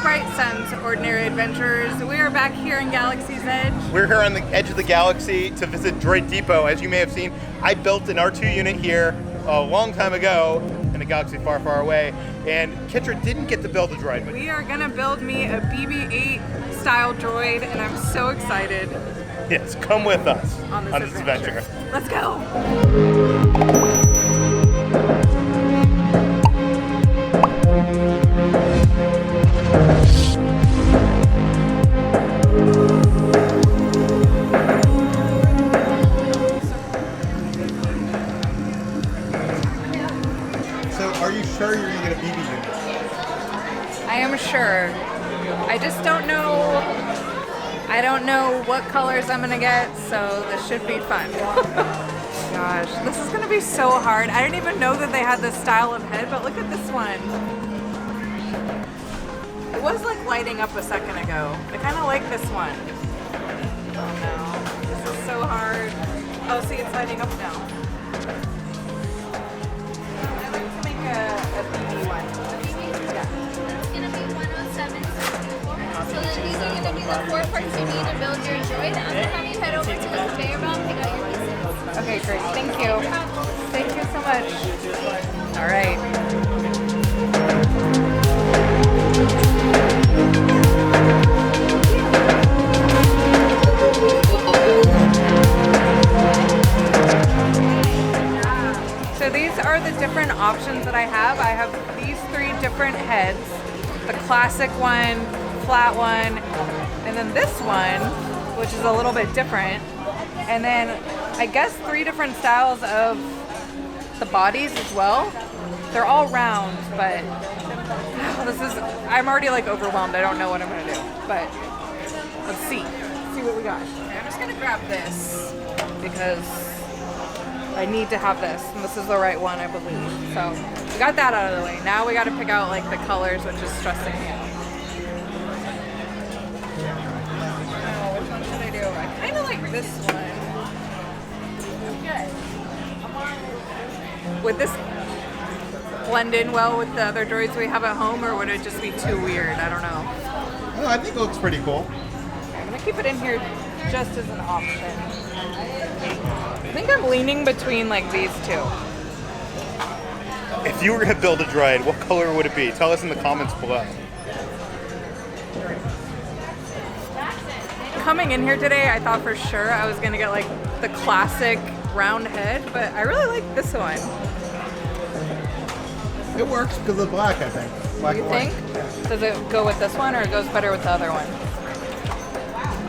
Bright Sun's Ordinary Adventures. We are back here in Galaxy's Edge. We're here on the edge of the galaxy to visit Droid Depot. As you may have seen, I built an R2 unit here a long time ago in a galaxy far, far away, and Kitra didn't get to build a droid. But we are gonna build me a BB-8 style droid, and I'm so excited. Yes, come with us on this adventure. Let's go! Are you sure you're gonna get a BBUnit? I am sure. I just don't know. I don't know what colors I'm gonna get, so this should be fun. Gosh, this is gonna be so hard. I didn't even know that they had this style of head, but look at this one. It was like lighting up a second ago. I kind of like this one. Oh no, this is so hard. Oh, see, it's lighting up now. A BB one. Yeah. It's going to be 107.64. So then these are going to be the 4 parts you need to build your droid. I'm going to have you head over to the conveyor belt and pick out your pieces. Okay, great. Thank you. Thank you so much. All right. So these are the different options that I have. I have these 3 different heads. The classic one, flat one, and then this one, which is a little bit different. And then I guess 3 different styles of the bodies as well. They're all round, but I'm already like overwhelmed. I don't know what I'm gonna do, but let's see what we got. Okay, I'm just gonna grab this because I need to have this, and this is the right one, I believe. So we got that out of the way. Now we got to pick out like the colors, which is stressing me out. Oh, which one should I do? I kind of like this one. Okay. Would this blend in well with the other droids we have at home, or would it just be too weird? I don't know. No, I think it looks pretty cool. Okay, I'm gonna keep it in here just as an option. I think I'm leaning between like these 2. If you were going to build a droid, what color would it be? Tell us in the comments below. Coming in here today, I thought for sure I was going to get like the classic round head, but I really like this one. It works because of the black, I think. Black You and think? white. Does it go with this one, or it goes better with the other one?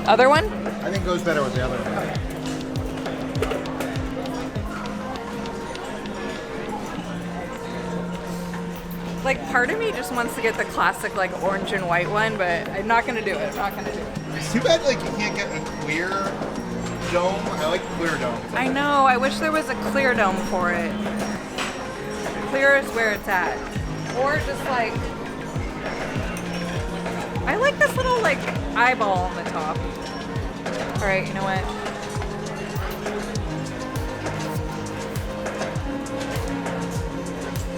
Other one? I think it goes better with the other one. Okay. Like, part of me just wants to get the classic, like, orange and white one, but I'm not gonna do it. I'm not gonna do it. It's too bad, like, you can't get a clear dome. I like clear dome. I know. I wish there was a clear dome for it. Clear is where it's at. Or just, like... I like this little, like, eyeball on the top. Alright, you know what?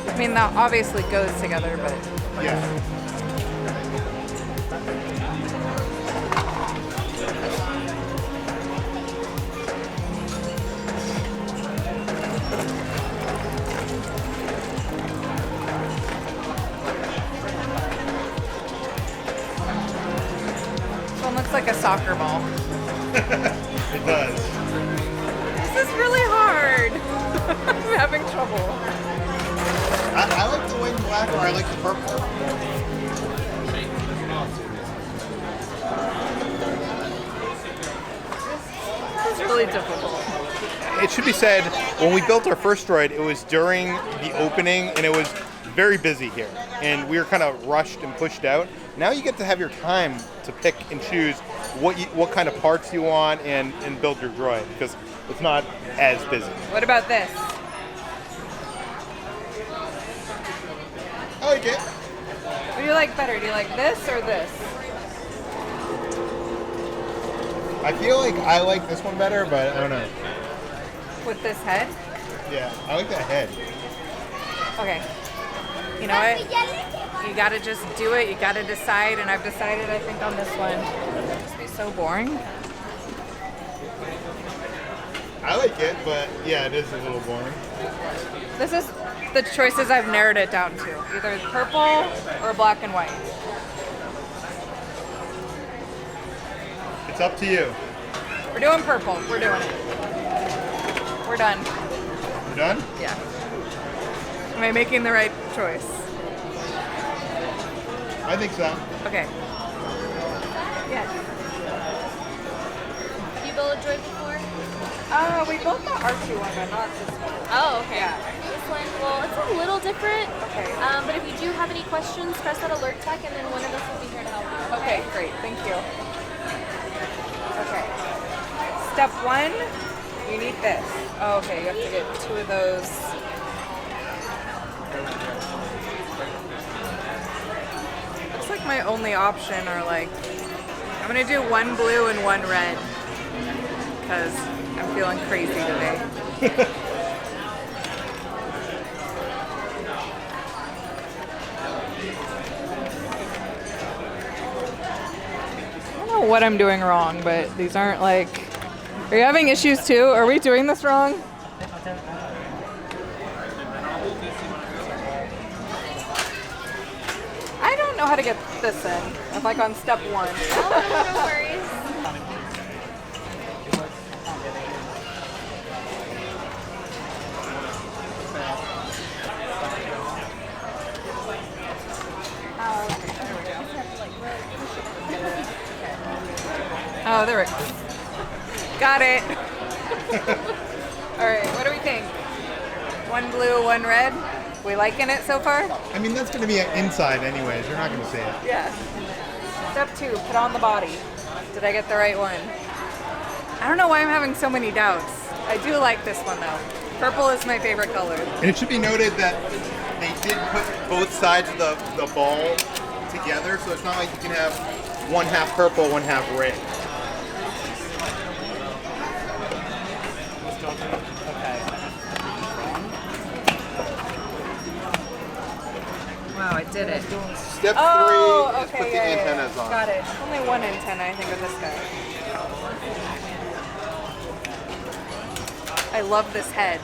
I mean, that obviously goes together, but... Yeah. This one looks like a soccer ball. It does. This is really hard. I'm having trouble. I like the white and black, or I like the purple. This is really difficult. It should be said, when we built our first droid, it was during the opening, and it was very busy here. And we were kind of rushed and pushed out. Now you get to have your time to pick and choose what kind of parts you want and build your droid, because it's not as busy. What about this? I like it. What do you like better? Do you like this or this? I feel like I like this one better, but I don't know. With this head? Yeah, I like that head. Okay. You know what? You gotta just do it. You gotta decide, and I've decided, I think, on this one. It's be so boring. I like it, but yeah, it is a little boring. This is the choices I've narrowed it down to. Either purple or black and white. It's up to you. We're doing purple. We're doing it. We're done. You done? Yeah. Am I making the right choice? I think so. Okay. Yes. You built a droid before? We built the R2 one, but not this one. Oh, okay. Yeah. This one, well, it's a little different. Okay. But if you do have any questions, press that alert tech, and then one of us will be here to help you. Okay, great. Thank you. Okay. Step 1, you need this. Oh, okay, you have to get 2 of those. Looks like my only option are like, I'm gonna do 1 blue and 1 red because I'm feeling crazy today. I don't know what I'm doing wrong, but these aren't like... Are you having issues too? Are we doing this wrong? I don't know how to get this in. I'm like on step 1. Oh, no worries. Oh, there we go. Got it. All right, what do we think? 1 blue, 1 red. We liking it so far? I mean, that's going to be inside anyways. You're not going to see it. Yeah. Step 2, put on the body. Did I get the right one? I don't know why I'm having so many doubts. I do like this one though. Purple is my favorite color. And it should be noted that they did put both sides of the ball together, so it's not like you can have 1 half purple, 1 half red. Wow, I did it. Step 3 Oh, is okay, put the yeah, antennas on. Got it. Only 1 antenna, I think, with this guy. I love this head.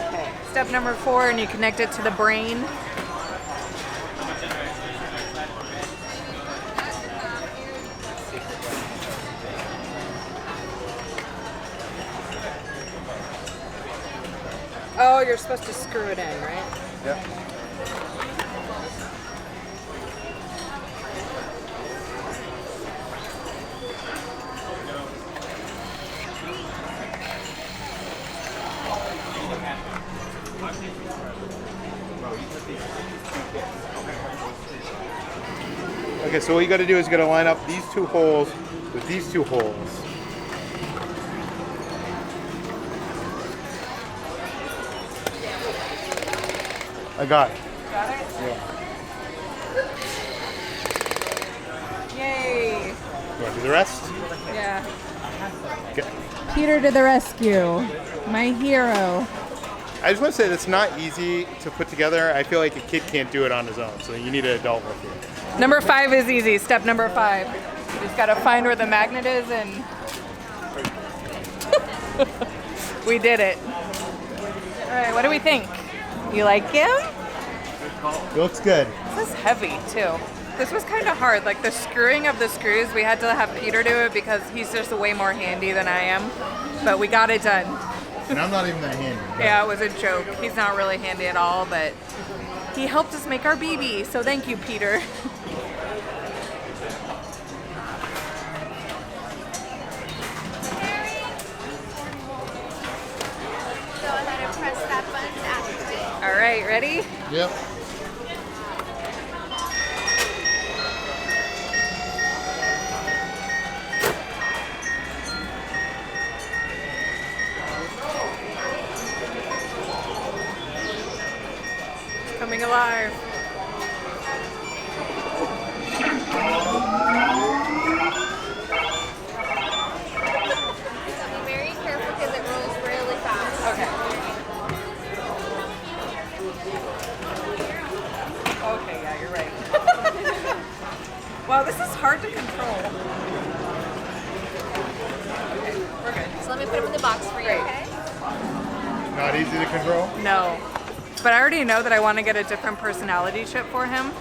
Okay. Step number 4, and you connect it to the brain. Oh, you're supposed to screw it in, right? Yep. Okay, so what you got to do is you got to line up these 2 holes with these 2 holes. I got it. Got it? Yeah. Yay. You want to do the rest? Yeah. Okay. Peter to the rescue. My hero. I just want to say that's not easy to put together. I feel like a kid can't do it on his own, so you need an adult with you. Number 5 is easy. Step number 5. You just gotta find where the magnet is and we did it. All right, what do we think? You like him? It looks good. This is heavy too. This was kind of hard. Like the screwing of the screws, we had to have Peter do it because he's just way more handy than I am. But we got it done. And I'm not even that handy. Yeah, it was a joke. He's not really handy at all, but he helped us make our BB. So thank you, Peter. Go ahead and press that button to activate. All right, ready? Yep. Coming alive. So be very careful because it rolls really fast. Okay. Wow, this is hard to control. Okay, we're good. So let me put them in the box for you, Great. okay? Not easy to control? No. But I already know that I want to get a different personality chip for him.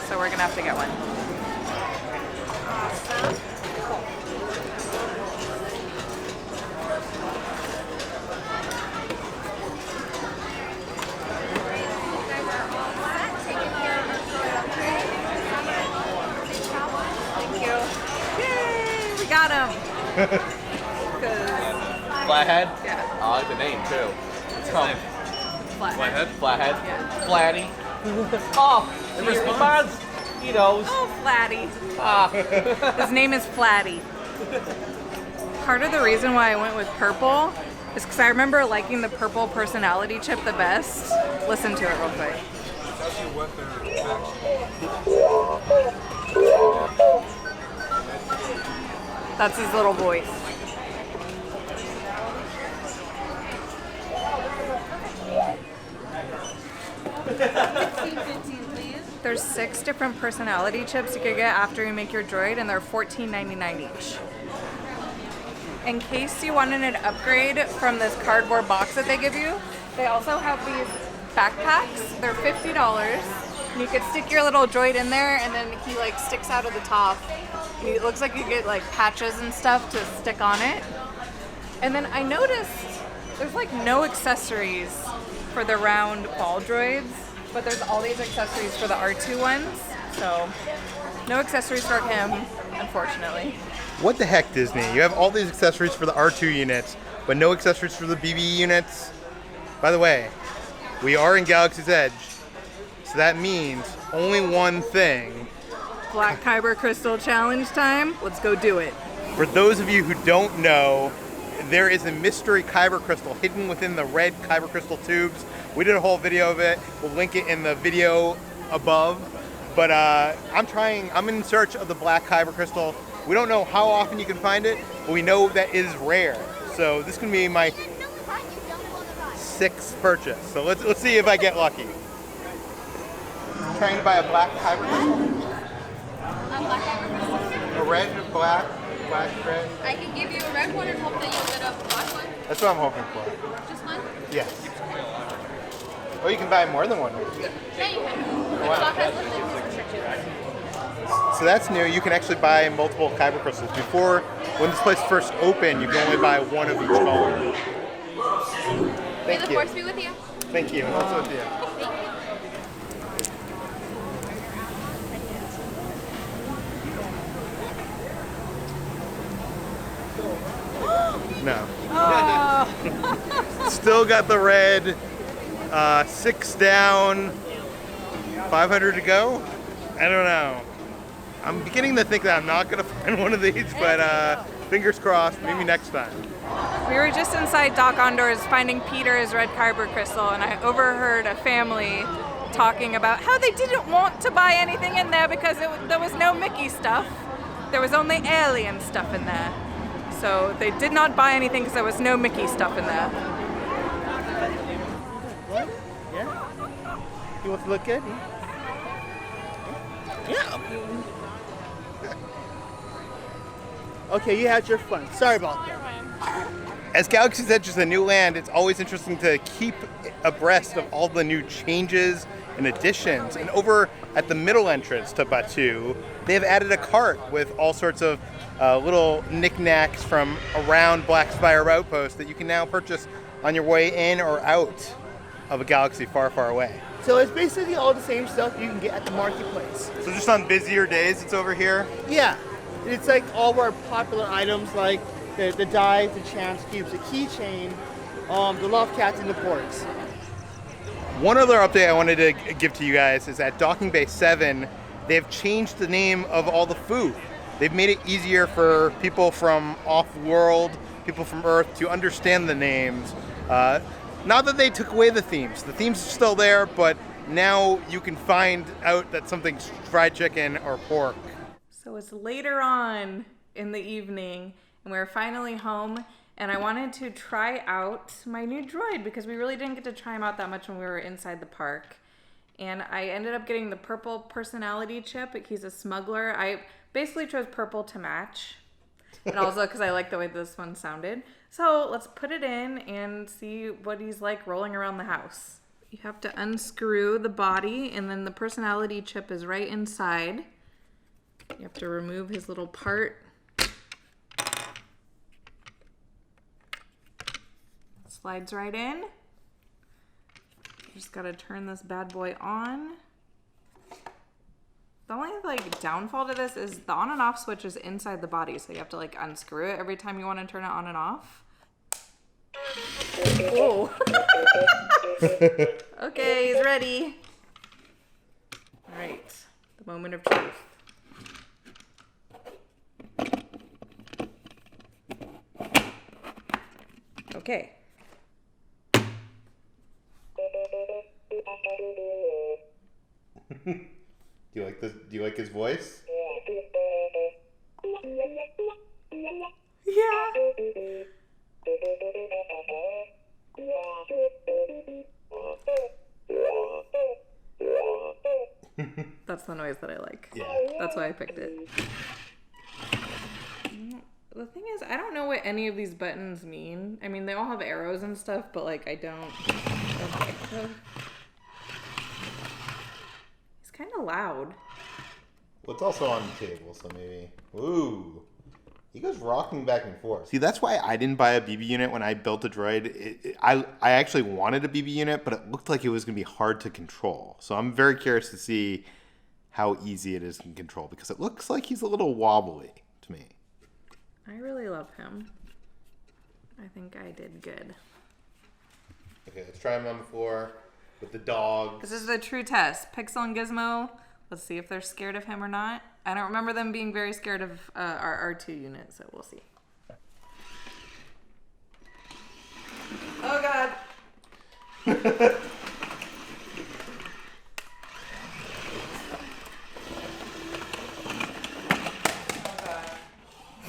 So we're gonna have to get one. Awesome. Great. You guys are all set. Taking care of our droid upgrade. Thank you. Yay! We got him! 'Cause Flathead? Yeah. I like the name too. It's called Flathead. Flathead. Yeah. Flatty. Oh, it responds. He knows. Oh, Flatty. Ah. His name is Flatty. Part of the reason why I went with purple is because I remember liking the purple personality chip the best. Listen to it real quick. That's his little voice. There's 6 different personality chips you could get after you make your droid, and they're $14.99 each. In case you wanted an upgrade from this cardboard box that they give you, they also have these backpacks. They're $50. And you could stick your little droid in there, and then he like sticks out of the top. And it looks like you get like patches and stuff to stick on it. And then I noticed there's like no accessories for the round ball droids, but there's all these accessories for the R2 ones. So no accessories for him, unfortunately. What the heck, Disney? You have all these accessories for the R2 units, but no accessories for the BB units? By the way, we are in Galaxy's Edge, so that means only one thing. Black Kyber Crystal Challenge time. Let's go do it. For those of you who don't know, there is a mystery Kyber crystal hidden within the red Kyber crystal tubes. We did a whole video of it. We'll link it in the video above. But I'm in search of the black Kyber crystal. We don't know how often you can find it, but we know that it is rare. So this is gonna be my 6th purchase. So let's see if I get lucky. I'm trying to buy a black Kyber crystal. A red, black, red. I can give you a red one and hope that you'll get a black one. That's what I'm hoping for. Just one? Yes. Oh, you can buy more than one. Yeah, you can. The Wow. shop has limited restrictions. So that's new. You can actually buy multiple Kyber crystals. Before, when this place first opened, you can only buy one of each color. May Thank the you. force be with you. Thank you. And also with you. Thank you. No. Oh. Still got the red. 6 down. 500 to go? I don't know. I'm beginning to think that I'm not going to find one of these, but fingers crossed, maybe next time. We were just inside Doc Ondor's finding Peter's red Kyber crystal, and I overheard a family talking about how they didn't want to buy anything in there because there was no Mickey stuff. There was only alien stuff in there. So they did not buy anything because there was no Mickey stuff in there. What? Yeah. You want to look good? Yeah. Okay, you had your fun. Sorry about that. As Galaxy's Edge is a new land, it's always interesting to keep abreast of all the new changes and additions. And over at the middle entrance to Batuu, they have added a cart with all sorts of little knickknacks from around Black Spire Outpost that you can now purchase on your way in or out of a galaxy far, far away. So it's basically all the same stuff you can get at the marketplace. So just on busier days, it's over here? Yeah. It's like all of our popular items like the dies, the champs cubes, the keychain, the love cats, and the porks. One other update I wanted to give to you guys is at Docking Bay 7, they've changed the name of all the food. They've made it easier for people from off-world, people from Earth to understand the names. Not that they took away the themes. The themes are still there, but now you can find out that something's fried chicken or pork. So it's later on in the evening, and we're finally home, and I wanted to try out my new droid because we really didn't get to try him out that much when we were inside the park. And I ended up getting the purple personality chip. He's a smuggler. I basically chose purple to match. And also because I like the way this one sounded. So let's put it in and see what he's like rolling around the house. You have to unscrew the body, and then the personality chip is right inside. You have to remove his little part. Slides right in. You just gotta turn this bad boy on. The only like downfall to this is the on and off switch is inside the body, so you have to like unscrew it every time you want to turn it on and off. Oh. Okay, he's ready. All right, the moment of truth. Okay. Do you like this? Do you like his voice? Yeah. That's the noise that I like. Yeah. That's why I picked it. The thing is, I don't know what any of these buttons mean. I mean, they all have arrows and stuff, but like, I don't. Okay. He's kind of loud. Well, it's also on the table, so maybe. Ooh. He goes rocking back and forth. See, that's why I didn't buy a BBUnit when I built a droid. I actually wanted a BBUnit, but it looked like it was going to be hard to control. So I'm very curious to see how easy it is to control, because it looks like he's a little wobbly to me. I really love him. I think I did good. Okay, let's try him on the floor with the dogs. This is the true test. Pixel and Gizmo. Let's see if they're scared of him or not. I don't remember them being very scared of our R2 unit, so we'll see. Oh God.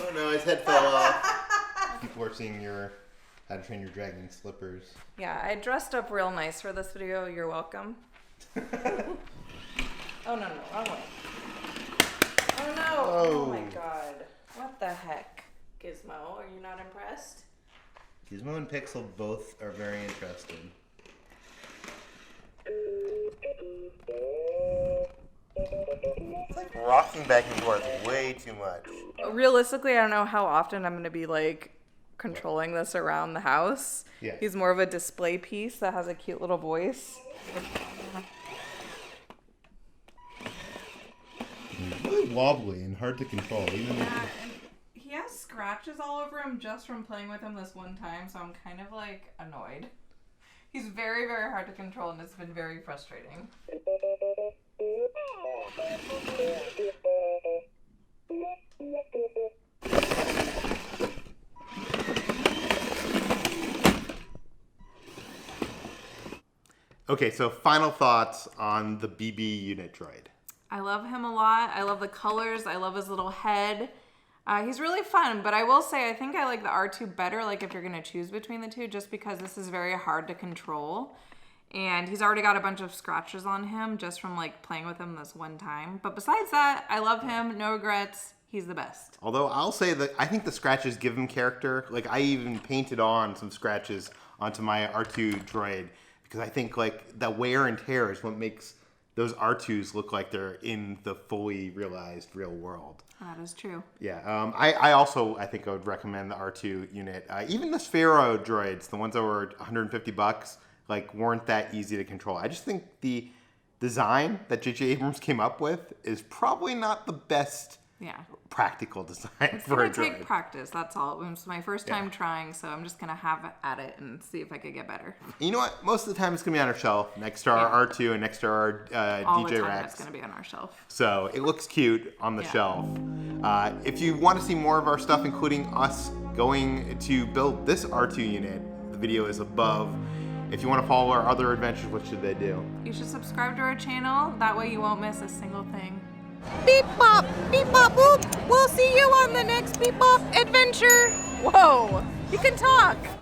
Oh no, his head fell off. People are seeing your How to Train Your Dragon slippers. Yeah, I dressed up real nice for this video. You're welcome. Oh no, wrong way. Oh no! Oh my God! What the heck, Gizmo? Are you not impressed? Gizmo and Pixel both are very interested. It's like rocking back and forth way too much. Realistically, I don't know how often I'm gonna be like controlling this around the house. Yeah. He's more of a display piece that has a cute little voice. He's really wobbly and hard to control. Even Yeah, and he has scratches all over him just from playing with him this one time, so I'm kind of like annoyed. He's very, very hard to control, and it's been very frustrating. Okay, so final thoughts on the BBUnit droid. I love him a lot. I love the colors. I love his little head. He's really fun, but I will say I think I like the R2 better, like if you're going to choose between the two, just because this is very hard to control. And he's already got a bunch of scratches on him just from like playing with him this one time. But besides that, I love him. No regrets. He's the best. Although I'll say that I think the scratches give him character. Like I even painted on some scratches onto my R2 droid because I think like the wear and tear is what makes those R2s look like they're in the fully realized real world. That is true. Yeah, I also, I think I would recommend the R2 unit. Even the Sphero droids, the ones that were $150, like weren't that easy to control. I just think the design that J.J. Abrams came up with is probably not the best practical design It's for a gonna take droid. practice, that's all. It was my first time trying, so I'm just gonna have at it and see if I could get better. You know what? Most of the time it's going to be on our shelf next to our R2 and next to our All DJ the time racks. it's gonna be on our shelf. So it looks cute on the shelf. If you want to see more of our stuff, including us going to build this R2 unit, the video is above. If you want to follow our other adventures, what should they do? You should subscribe to our channel, that way you won't miss a single thing. Beep bop boop. We'll see you on the next beep bop adventure. Whoa! You can talk!